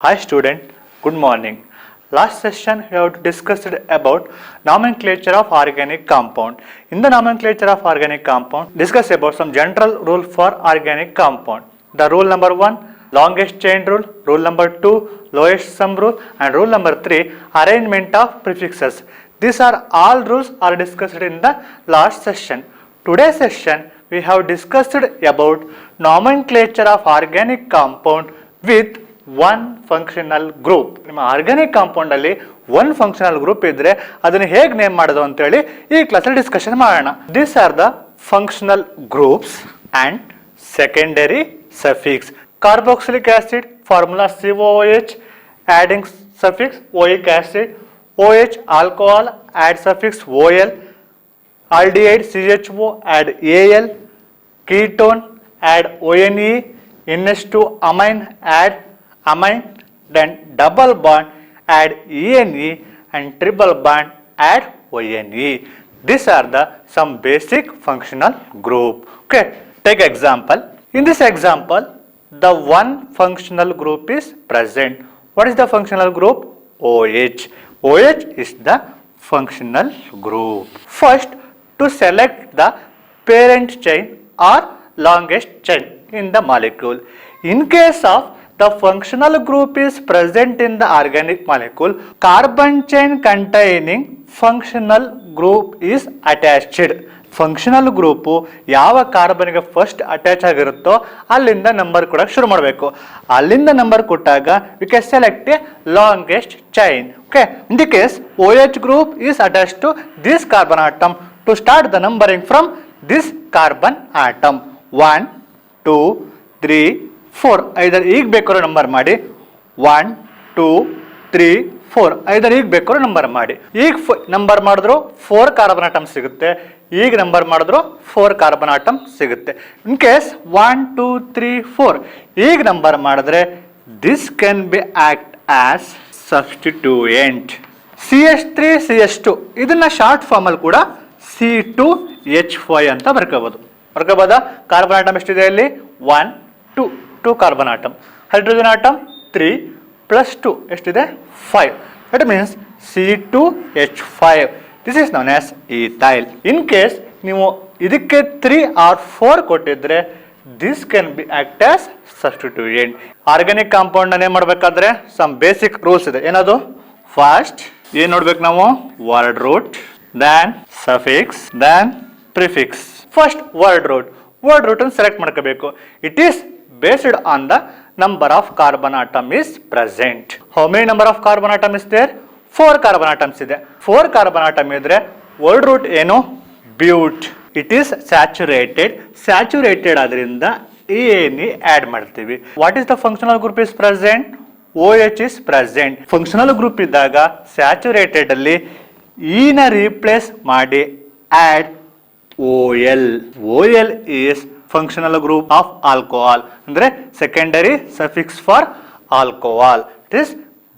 Hi student, good morning. Last session we have discussed about nomenclature of organic compound. In the nomenclature of organic compound, discuss about some general rule for organic compound. The rule number 1, longest chain rule, rule number 2, lowest sum rule, and rule number 3, arrangement of prefixes. These are all rules are discussed in the last session. Today's session we have discussed about nomenclature of organic compound with one functional group. ನಿಮ್ಮ organic compound ಅಲ್ಲಿ one functional group ಇದ್ರೆ ಅದನ್ನು ಹೇಗೆ name ಮಾಡೋದು ಅಂತೇಳಿ ಈ ಕ್ಲಾಸಲ್ಲಿ discussion ಮಾಡೋಣ. This are the functional groups and secondary suffix. Carboxylic acid formula COOH, adding suffix oic acid, OH alcohol add suffix OL, aldehyde CHO add AL, ketone add ONE, NH2 amine add amine, then double bond add ENE and triple bond add ONE. These are the some basic functional group. Okay, take example. In this example, the one functional group is present. What is the functional group? OH. OH is the functional group. First, to select the parent chain or longest chain in the molecule. In case of the functional group is present in the organic molecule, carbon chain containing functional group is attached. Functional group ಯಾವ ಕಾರ್ಬನ್ಗೆ first attach ಆಗಿರುತ್ತೋ ಅಲ್ಲಿಂದ number ಕೊಡಕ್ಕೆ ಶುರು ಮಾಡಬೇಕು. ಅಲ್ಲಿಂದ number ಕೊಟ್ಟಾಗ we can select A longest chain. Okay, in the case OH group is attached to this carbon atom. To start the numbering from this carbon atom, 1 2 3 4, ಐದರ್ ಈಗ ಬೇಕಾದ್ರೂ number ಮಾಡಿ. 1 2 3 4, ಐದರ್ ಈಗ ಬೇಕಾದ್ರೂ ನಂಬರ್ ಮಾಡಿ. ಈಗ ನಂಬರ್ ಮಾಡಿದ್ರು 4 ಕಾರ್ಬನ್ ಆಟಮ್ ಸಿಗುತ್ತೆ, ಈಗ ನಂಬರ್ ಮಾಡಿದ್ರು 4 ಕಾರ್ಬನ್ ಆಟಮ್ ಸಿಗುತ್ತೆ. ಇನ್ ಕೇಸ್ 1 2 3 4 ಈಗ ನಂಬರ್ ಮಾಡಿದ್ರೆ this can be act as substituent. CH3CH2 ಇದನ್ನ ಶಾರ್ಟ್ ಫಾರ್ಮ್ ಅಲ್ಲಿ ಕೂಡ C2H5 ಅಂತ ಬರ್ಕೋಬಹುದು. ಕಾರ್ಬನ್ ಆಟಮ್ ಎಷ್ಟಿದೆ ಇಲ್ಲಿ? 1 2 carbon atom. Hydrogen atom 3 plus 2 ಎಷ್ಟಿದೆ? 5. That means C2H5. This is known as ethyl. In case ನೀವು ಇದಕ್ಕೆ 3 or 4 ಕೊಟ್ಟಿದ್ರೆ this can be act as substituent. Organic compound ಅನ್ನು ಮಾಡಬೇಕಾದ್ರೆ some basic rules ಇದೆ. ಏನದು? ಫಸ್ಟ್ ಏನ್ ನೋಡ್ಬೇಕು ನಾವು? Word root, then suffix, then prefix. First word root ಅನ್ನು ಸೆಲೆಕ್ಟ್ ಮಾಡ್ಕೋಬೇಕು. It is based on the number of carbon atom is present. How many number of carbon atom is there? 4 carbon atoms ಇದೆ. 4 carbon atom ಇದ್ರೆ word root ಏನು? ಬ್ಯೂಟ್. It is saturated ಆದ್ರಿಂದ ENE add ಮಾಡ್ತೀವಿ. What is the functional group is present? OH is present. functional group ಇದ್ದಾಗ saturated ಅಲ್ಲಿ E ನ replace ಮಾಡಿ add OL. OL is functional group of alcohol, ಅಂದ್ರೆ secondary suffix for alcohol. It is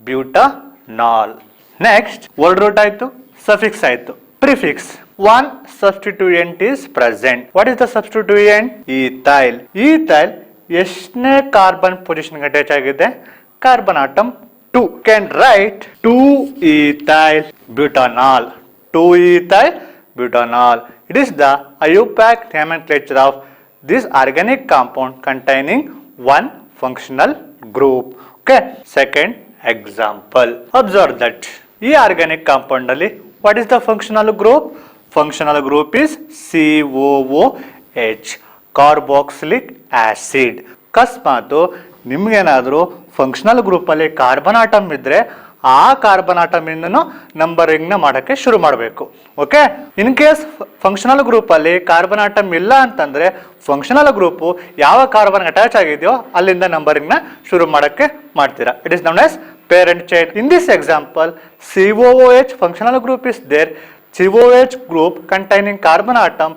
butanol. Next, word root ಆಯ್ತು, suffix ಆಯ್ತು. Prefix. One substituent is present. What is the substituent? Ethyl. Ethyl ಎಷ್ಟನೇ carbon position attach ಆಗಿದೆ? Carbon atom 2. Can write 2-ethyl butanol. 2-ethyl butanol. It is the IUPAC nomenclature of this organic compound containing one functional group. Okay, second example. Observe that ಈ organic compound ಅಲ್ಲಿ what is the functional group? Functional group is COOH, carboxylic acid. ಅಕಸ್ಮಾತ್ ನಿಮ್ಗೇನಾದ್ರೂ functional group ಅಲ್ಲಿ carbon atom ಇದ್ರೆ ಆ carbon atom ಇಂದನು numbering ನ ಮಾಡಕ್ಕೆ ಶುರು ಮಾಡಬೇಕು. Okay, in case functional group ಅಲ್ಲಿ ಕಾರ್ಬನ್ ಆಟಮ್ ಇಲ್ಲ ಅಂತಂದ್ರೆ ಫಂಕ್ಷನಲ್ ಗ್ರೂಪ್ ಯಾವ ಕಾರ್ಬನ್ ಅಟ್ಯಾಚ್ ಆಗಿದೆಯೋ ಅಲ್ಲಿಂದ ನಂಬರಿಂಗ್ ನ ಶುರು ಮಾಡಕ್ಕೆ ಮಾಡ್ತೀರಾ. It is known as parent chain. In this example, COOH functional group is there. COOH group containing carbon atom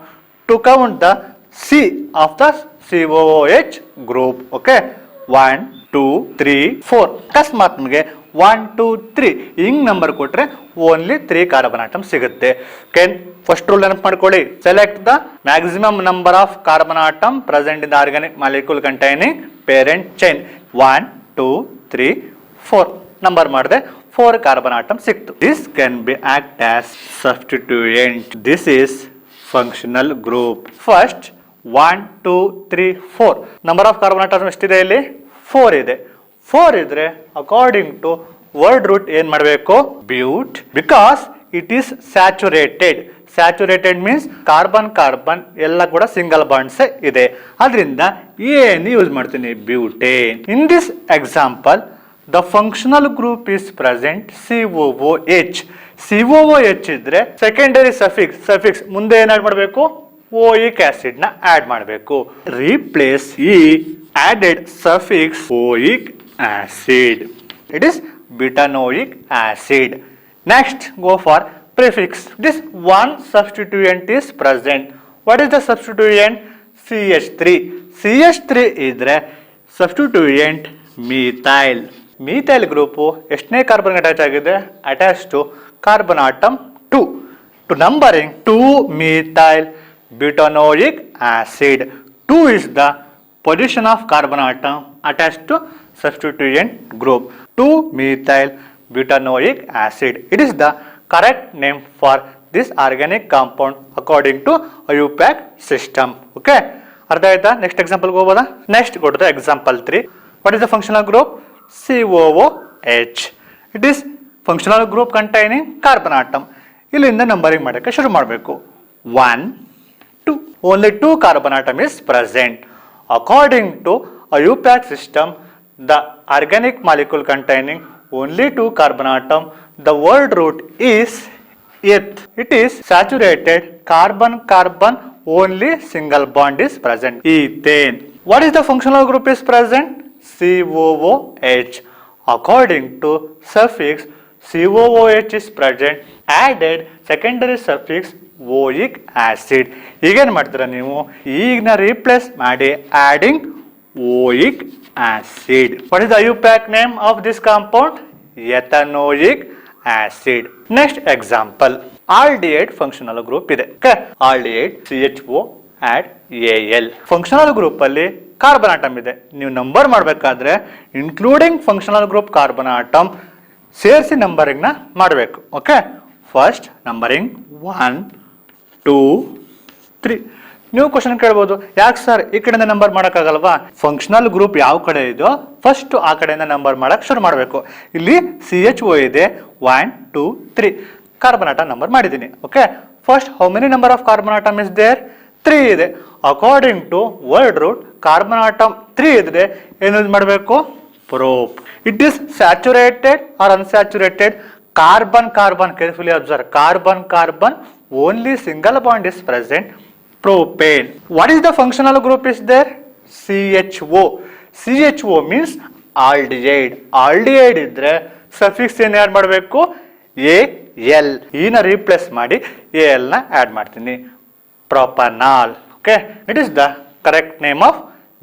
to count the C of the COOH group. Okay, 1 2 3 4. ಅಕಸ್ಮಾತ್ ನಮಗೆ 1 2 3 ಹಿಂಗ್ number ಕೊಟ್ರೆ ಓನ್ಲಿ 3 ಕಾರ್ಬನ್ ಆಟಮ್ ಸಿಗುತ್ತೆ. Ken first rule ನೆನಪು ಮಾಡ್ಕೊಳ್ಳಿ. Select the maximum number of carbon atom present in the organic molecule containing parent chain. 1 2 3 4 number ಮಾಡಿದೆ 4 carbon atom ಸಿಕ್ತು. This can be act as substituent. This is functional group. First 1 2 3 4 number of carbon atom ಎಷ್ಟಿದೆ ಇಲ್ಲಿ 4 ಇದೆ. 4 ಇದ್ರೆ according to word root ಏನ್ ಮಾಡಬೇಕು but, because it is saturated. Saturated means carbon carbon ಎಲ್ಲ ಕೂಡ ಸಿಂಗಲ್ ಬಾಂಡ್ಸ್ ಇದೆ, ಅದರಿಂದ ಏನು ಯೂಸ್ ಮಾಡ್ತೀನಿ butane. In this example the functional group is present COOH. COOH ಇದ್ರೆ ಸೆಕೆಂಡರಿ ಸಫಿಕ್ಸ್ ಮುಂದೆ ಏನ್ ಆಡ್ ಮಾಡಬೇಕು ಓಯಿಕ್ ಆಸಿಡ್ ನ ಆಡ್ ಮಾಡಬೇಕು. ರೀಪ್ಲೇಸ್ ಈ added suffix oic acid. It is butanoic acid. Next, go for prefix. This one substituent is present. What is the substituent? CH3. CH3 idre substituent methyl. Methyl group ಎಷ್ಟನೇ carbon attach ಆಗಿದೆ attach to carbon atom 2. To numbering 2 methyl butanoic acid. 2 is the position of carbon atom attached to substituent group 2 methyl butanoic acid. It is the correct name for this organic compound according to IUPAC system. Okay, ಅರ್ಥ ಆಯ್ತಾ? Next example ಹೋಗೋದಾ? Next go to the example 3. What is the functional group? COOH. It is functional group containing carbon atom. ಇಲ್ಲಿಂದ numbering ಮಾಡೋಕ್ಕೆ ಶುರು ಮಾಡಬೇಕು. 1 2 only 2 carbon atom is present. According to IUPAC system, the organic molecule containing only 2 carbon atom, the word root is eth. It is saturated carbon carbon, only single bond is present. Ethane. What is the functional group is present? COOH. According to suffix COOH is present, added secondary suffix oic acid. ಈಗೇನು ಮಾಡ್ತೀರಾ ನೀವು ಈಗನ replace ಮಾಡಿ adding oic acid. What is the IUPAC name of this compound? Ethanoic acid. Next example aldehyde functional group ಇದೆ. Aldehyde CHO add AL. Functional group ಅಲ್ಲಿ carbon atom ಇದೆ. ನೀವು number ಮಾಡಬೇಕಾದ್ರೆ including functional group carbon atom ಸೇರಿಸಿ numbering ನ ಮಾಡಬೇಕು. Okay, first numbering 1 2 3. ನೀವು question ಕೇಳ್ಬೋದು, ಯಾಕೆ ಸರ್ ಈ ಕಡೆಯಿಂದ ನಂಬರ್ ಮಾಡೋಕ್ಕಾಗಲ್ವಾ? ಫಂಕ್ಷನಲ್ ಗ್ರೂಪ್ ಯಾವ ಕಡೆ ಇದೆಯೋ ಫಸ್ಟ್ ಆ ಕಡೆಯಿಂದ ನಂಬರ್ ಮಾಡಕ್ ಶುರು ಮಾಡಬೇಕು. ಇಲ್ಲಿ CHO ಇದೆ 1 2 3 ಕಾರ್ಬನ್ ಆಟಮ್ ನಂಬರ್ ಮಾಡಿದ್ದೀನಿ. Okay, first how many number of carbon atom is there? 3 ಇದೆ. According to word root carbon atom 3 ಇದ್ರೆ ಏನು ಯೂಸ್ ಮಾಡಬೇಕು? Prop. It is saturated or unsaturated? Carbon carbon, carefully observe, carbon carbon, only single bond is present, propane. What is the functional group is there? CHO. CHO means aldehyde. Aldehyde ಇದ್ರೆ suffix ಏನು add ಮಾಡಬೇಕು? AL. ಈನ replace ಮಾಡಿ AL ನ add ಮಾಡ್ತೀನಿ, propanol. Okay, it is the correct name of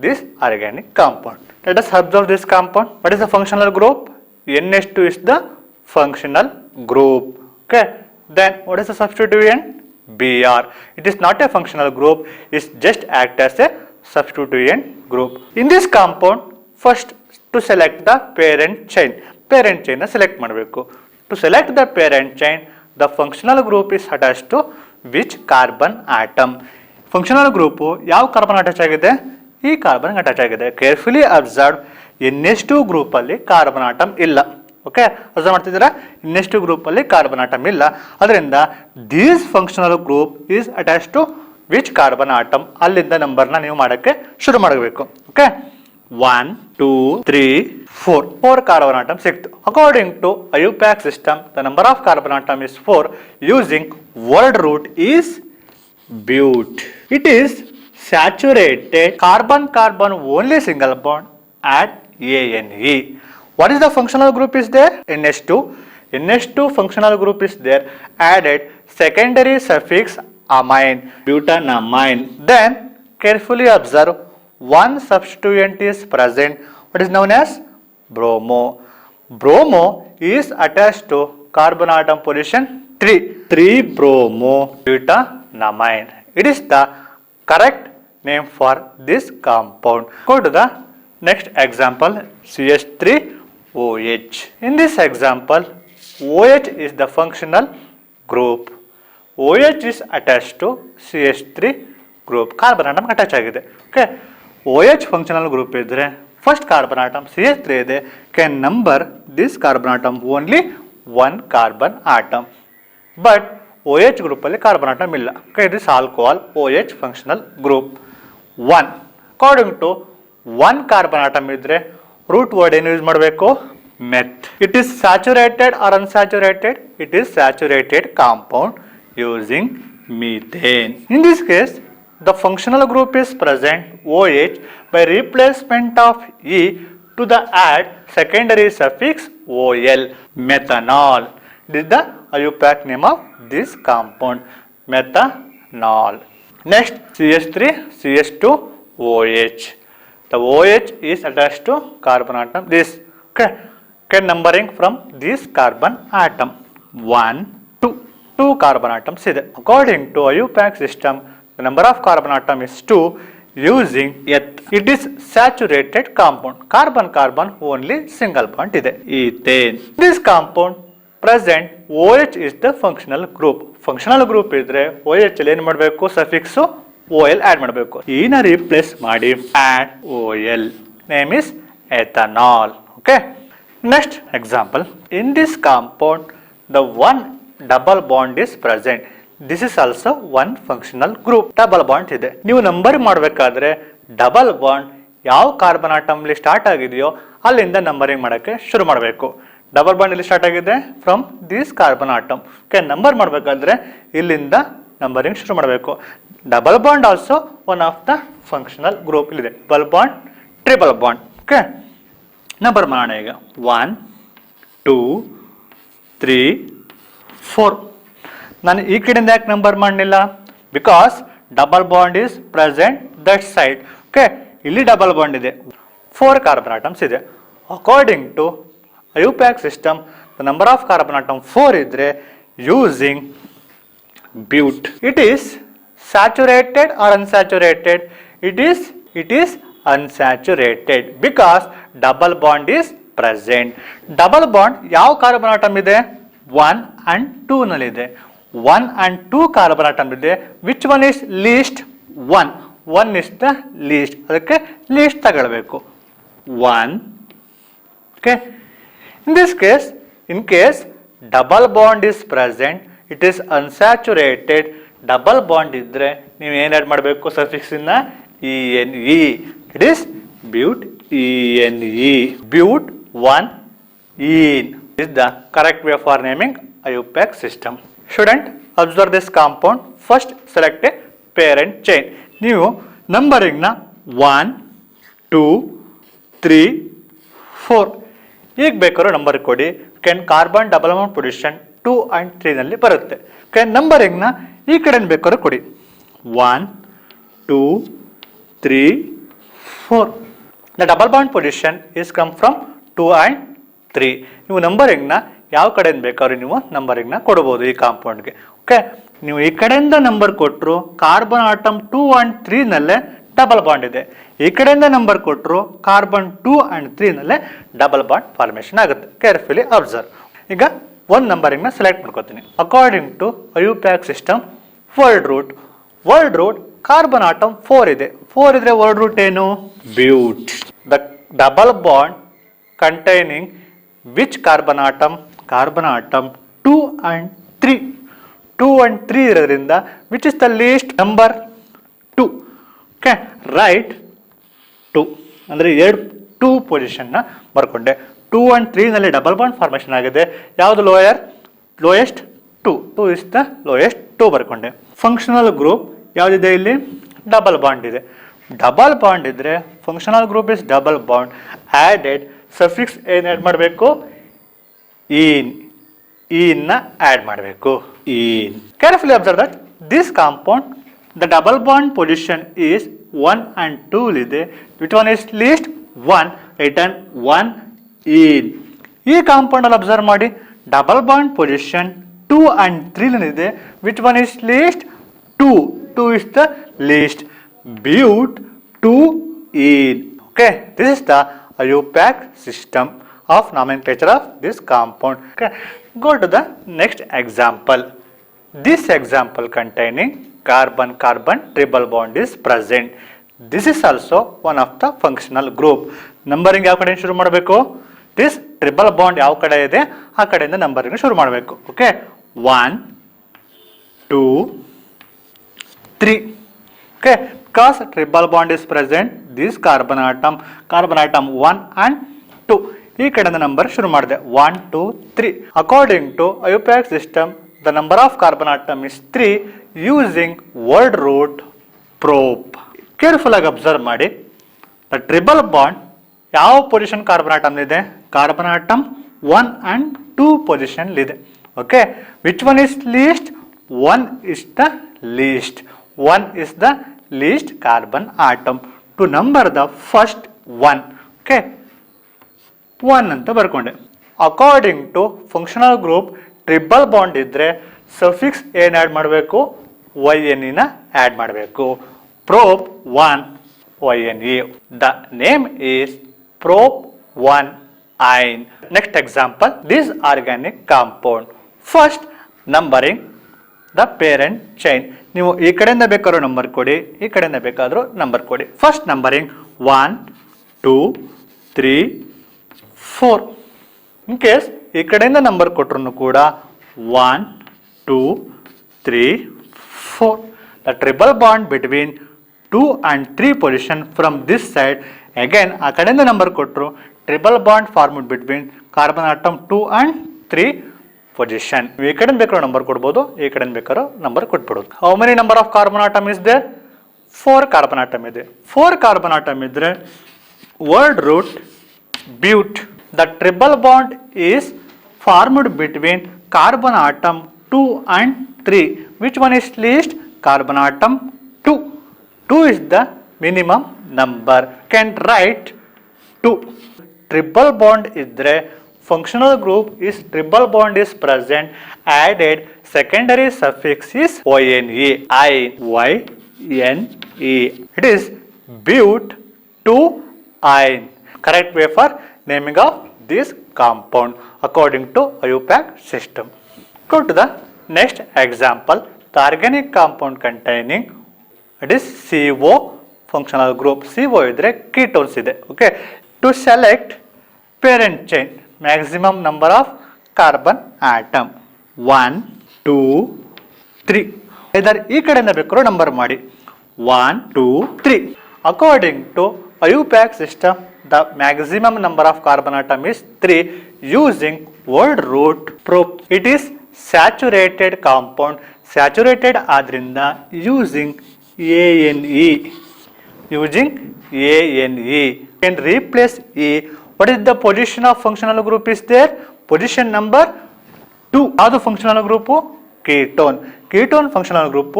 this organic compound. Let us observe this compound. What is the functional group? NH2 is the functional group. Okay, then what is the substituent? Br. It is not a functional group, it just act as a substituent group. In this compound, first to select the parent chain na select ಮಾಡಬೇಕು. To select the parent chain, the functional group is attached to which carbon atom? Functional group ಯಾವ carbon attach ಆಗಿದೆ? ಈ carbon attach ಆಗಿದೆ. Carefully observe, NH2 group ಅಲ್ಲಿ carbon atom ಇಲ್ಲ. Okay, observe ಮಾಡ್ತಿದ್ದೀರಾ? Next group ಅಲ್ಲಿ carbon atom ಇಲ್ಲ, ಅದರಿಂದ this functional group is attach to which carbon atom? ಅಲ್ಲಿಂದ ನಂಬರ್ನ ನೀವು ಮಾಡಕ್ಕೆ ಶುರು ಮಾಡಬೇಕು. ಓಕೆ, 1 2 3 4 ಕಾರ್ಬನ್ ಆಟಮ್ ಸಿಕ್ತು. According to IUPAC system, the number of carbon atom is 4. Using word root is but. It is saturated carbon carbon, only single bond at ANE. What is the functional group is there? NH2. NH2 functional group is there, added secondary suffix amine, butanamine. Then carefully observe, one substituent is present, what is known as bromo. Bromo is attached to carbon atom position 3. 3 bromo butanamine. It is the correct name for this compound. Go to the next example, CH3 OH. In this example, OH is the functional group. OH is attached to CH3 group. Carbon atom attach ಆಗಿದೆ. Okay. OH functional group ಇದ್ರೆ first carbon atom CH3 ಇದೆ. Can number this carbon atom only one carbon atom. But OH group ಅಲ್ಲಿ carbon atom ಇಲ್ಲ. Okay. This alcohol OH functional group 1. According to one carbon atom ಇದ್ರೆ root word ಏನು use ಮಾಡಬೇಕು? Meth. It is saturated or unsaturated? It is saturated compound using methane. In this case, the functional group is present OH by replacement of E to the add secondary suffix OL. Methanol. This is the IUPAC name of this compound. Methanol. Next, CH3, CH2, OH. The OH is attached to carbon atom. This can numbering from this carbon atom 1, 2. 2 carbon atoms ಇದೆ. According to IUPAC system, the number of carbon atom is 2 using eth. It is saturated compound. Carbon only single bond ಇದೆ. Ethane. This compound present OH is the functional group. Functional group ಇದ್ರೆ OH ಅಲ್ಲಿ ಏನು ಮಾಡಬೇಕು? Suffix OL add ಮಾಡಬೇಕು. ಈನ replace ಮಾಡಿ add OL. Name is ethanol. Okay. Next example. In this compound, the one double bond is present. This is also one functional group. Double bond ಇದೆ. ನೀವು number ಮಾಡಬೇಕಾದ್ರೆ double bond ಯಾವ carbon atom ಅಲ್ಲಿ start ಆಗಿದೆಯೋ ಅಲ್ಲಿಂದ numbering ಮಾಡೋಕ್ಕೆ ಶುರು ಮಾಡಬೇಕು. ಡಬಲ್ ಬಾಂಡ್ ಇಲ್ಲಿ ಸ್ಟಾರ್ಟ್ ಆಗಿದೆ from this carbon atom. Okay, number ಮಾಡಬೇಕಾದ್ರೆ ಇಲ್ಲಿಂದ ನಂಬರಿಂಗ್ ಶುರು ಮಾಡಬೇಕು. Double bond also one of the functional group ಇಲ್ಲಿದೆ. Double bond, triple bond. Okay, number ಮಾಡೋಣ ಈಗ. 1, 2, 3, 4. ನಾನು ಈ ಕಡೆಯಿಂದ ಯಾಕೆ ನಂಬರ್ ಮಾಡಲಿಲ್ಲ? Because double bond is present that side. Okay, ಇಲ್ಲಿ ಡಬಲ್ ಬಾಂಡ್ ಇದೆ, 4 ಕಾರ್ಬನ್ ಆಟಮ್ಸ್ ಇದೆ. According to IUPAC system, the number of carbon atom 4 ಇದ್ರೆ using but. It is saturated or unsaturated? It is unsaturated because double bond is present. Double bond ಯಾವ carbon atom ಇದೆ? 1 and 2 ನಲ್ಲಿ ಇದೆ. 1 and 2 carbon atom ಇದೆ. Which one is least? 1. 1 is the least. ಅದಕ್ಕೆ least ತಗೊಳ್ಬೇಕು. 1. Okay. In this case, in case double bond is present, it is unsaturated. Double bond ಇದ್ರೆ ನೀವು ಏನು ಆಡ್ ಮಾಡಬೇಕು? ಸಫಿಕ್ಸ್ ಇನ್ನ ENE. It is but ENE. But 1 ene is the correct way for naming IUPAC system. Student, observe this compound. First select a parent chain. ನೀವು numbering ನ 1, 2, 3, 4 ಈಗ ಬೇಕಾದ್ರೂ number ಕೊಡಿ. Ken carbon double bond position 2 and 3 ನಲ್ಲಿ ಬರುತ್ತೆ. Ken numbering ನ ಈ ಕಡೆ ಬೇಕಾದ್ರೂ ಕೊಡಿ. 1, 2, 3, 4. The double bond position is come from 2 and 3. ನೀವು ನಂಬರಿಂಗ್ ನ ಯಾವ ಕಡೆಯಿಂದ ಬೇಕಾದ್ರೂ ನೀವು ನಂಬರಿಂಗ್ ನ ಕೊಡಬಹುದು ಈ ಕಾಂಪೌಂಡ್ಗೆ. ಓಕೆ, ನೀವು ಈ ಕಡೆಯಿಂದ ನಂಬರ್ ಕೊಟ್ಟರು ಕಾರ್ಬನ್ ಆಟಮ್ 2 and 3 ನಲ್ಲೇ ಡಬಲ್ ಬಾಂಡ್ ಇದೆ. ಈ ಕಡೆಯಿಂದ ನಂಬರ್ ಕೊಟ್ಟರು ಕಾರ್ಬನ್ 2 and 3 ನಲ್ಲೇ ಡಬಲ್ ಬಾಂಡ್ ಫಾರ್ಮೇಷನ್ ಆಗುತ್ತೆ. Carefully observe. ಈಗ ಒಂದು ನಂಬರಿಂಗ್ ನ ಸೆಲೆಕ್ಟ್ ಮಾಡ್ಕೋತೀನಿ. According to IUPAC system, word root carbon atom 4 ಇದೆ. 4 ಇದ್ರೆ ವರ್ಲ್ಡ್ ರೂಟ್ ಏನು? But. The double bond containing which carbon atom? Carbon atom 2 and 3. 2 and 3 ಇರೋದ್ರಿಂದ which is the least? Number 2. Okay, right 2 ಅಂದರೆ 2 ಪೊಸಿಷನ್ನ ಬರ್ಕೊಂಡೆ. 2 and 3 ನಲ್ಲಿ double bond formation ಆಗಿದೆ. ಯಾವುದು lowest? 2 is the lowest. 2 ಬರ್ಕೊಂಡೆ. Functional group ಯಾವುದಿದೆ ಇಲ್ಲಿ? Double bond ಇದೆ. Double bond ಇದ್ರೆ functional group is double bond. Added suffix ಏನು ಆ್ಯಡ್ ಮಾಡಬೇಕು? ಈನ್ನ ಆ್ಯಡ್ ಮಾಡಬೇಕು. Ene. Carefully observe that this compound the double bond position is 1 and 2 ಇದೆ. which one is least? 1. written 1 in. ಈ compound ಅಲ್ಲಿ observe ಮಾಡಿ, double bond position 2 and 3 ಇದೆ. which one is least? 2. 2 is the least. but 2 in. okay, this is the IUPAC system. of nomenclature of this compound. Okay, go to the next example. This example containing carbon-carbon triple bond is present. This is also one of the functional group. Numbering ಯಾವ ಕಡೆ ಶುರು ಮಾಡಬೇಕು? This triple bond ಯಾವ ಕಡೆ ಇದೆ ಆ ಕಡೆಯಿಂದ numbering ಶುರು ಮಾಡಬೇಕು. Okay, 1 2 3. Okay, because triple bond is present, this carbon atom 1 and 2. ಈ ಕಡೆಯಿಂದ ನಂಬರ್ ಶುರು ಮಾಡಿದೆ 1 2 3. According to IUPAC system, the number of carbon atom is 3 using word root probe. Careful ಆಗಿ ಅಬ್ಸರ್ವ್ ಮಾಡಿ, ದ ಟ್ರಿಬಲ್ ಬಾಂಡ್ ಯಾವ position carbon atom ಇದೆ? Carbon atom 1 and 2 position ಇದೆ. Okay, which one is list? 1 is the least. 1 is the least carbon atom. To number the first one. ಓಕೆ, 1 ಅಂತ ಬರ್ಕೊಂಡೆ. According to functional group triple bond ಇದ್ರೆ suffix ಏನು add ಮಾಡಬೇಕು? YNE add ಮಾಡಬೇಕು. Probe 1 YNE. The name is probe 1 ine. Next example, this organic compound. First, numbering the parent chain. ನೀವು ಈ ಕಡೆಯಿಂದ ಬೇಕಾದ್ರೂ ನಂಬರ್ ಕೊಡಿ, ಈ ಕಡೆಯಿಂದ ಬೇಕಾದರೂ ನಂಬರ್ ಕೊಡಿ. First numbering 1 2 3 4. ಇನ್ ಕೇಸ್ ಈ ಕಡೆಯಿಂದ ನಂಬರ್ ಕೊಟ್ಟರು ಕೂಡ 1 2 3 4. The triple bond between 2 and 3 position from this side. Again ಆ ಕಡೆಯಿಂದ ನಂಬರ್ ಕೊಟ್ಟರು, triple bond formed between carbon atom 2 and 3 position. ಈ ಕಡೆ ಬೇಕಾದ್ರೂ ನಂಬರ್ ಕೊಡ್ಬೋದು, ಈ ಕಡೆ ಬೇಕಾದ್ರೂ ನಂಬರ್ ಕೊಟ್ಬಿಡೋದು. How many number of carbon atom is there? 4 carbon atom ಇದೆ. 4 ಕಾರ್ಬನ್ ಆಟಮ್ ಇದ್ರೆ word root but. The triple bond is formed between carbon atom 2 and 3. Which one is least? Carbon atom 2. 2 is the minimum number. Can write 2. Triple bond idre functional group is triple bond is present. Added secondary suffix is YNE. YNE. It is but2ine. Correct way for naming of this compound according to IUPAC system. Go to the next example. The organic compound containing it is CO functional group. CO idre ketones ide. Okay, to select parent chain, maximum number of carbon atom 1 2 3. either ಈ ಕಡೆಯಿಂದ ಬೇಕಾದ್ರೂ number ಮಾಡಿ 1 2 3. according to IUPAC system, the maximum number of carbon atom is 3 using word root probe. It is saturated compound. Saturated ಆದ್ರಿಂದ using ANE. Using ANE. Can replace E. What is the position of functional group is there? Position number 2. ಯಾವುದು functional group? Ketone. Ketone functional group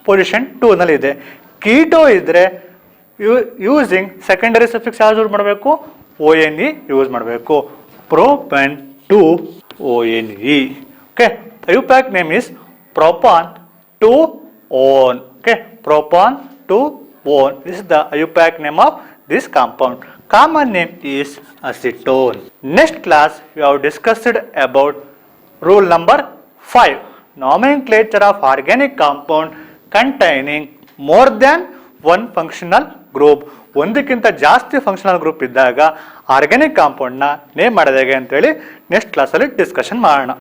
position 2 ನಲ್ಲಿ ಇದೆ. Keto ಇದ್ರೆ using secondary suffix ಯಾವುದು use ಮಾಡಬೇಕು? ONE use ಮಾಡಬೇಕು. Propane 2 ONE. Okay. IUPAC name is propan 2-one. Okay, propan 2-one. This is the IUPAC name of this compound. Common name is acetone. Next class we have discussed about rule number 5. Nomenclature of organic compound containing more than one functional group. ಒಂದಕ್ಕಿಂತ ಜಾಸ್ತಿ functional group ಇದ್ದಾಗ organic ಕಾಂಪೌಂಡ್ನ name ಮಾಡೋದು ಹೇಗೆ ಅಂತೇಳಿ next ಕ್ಲಾಸಲ್ಲಿ discussion ಮಾಡೋಣ.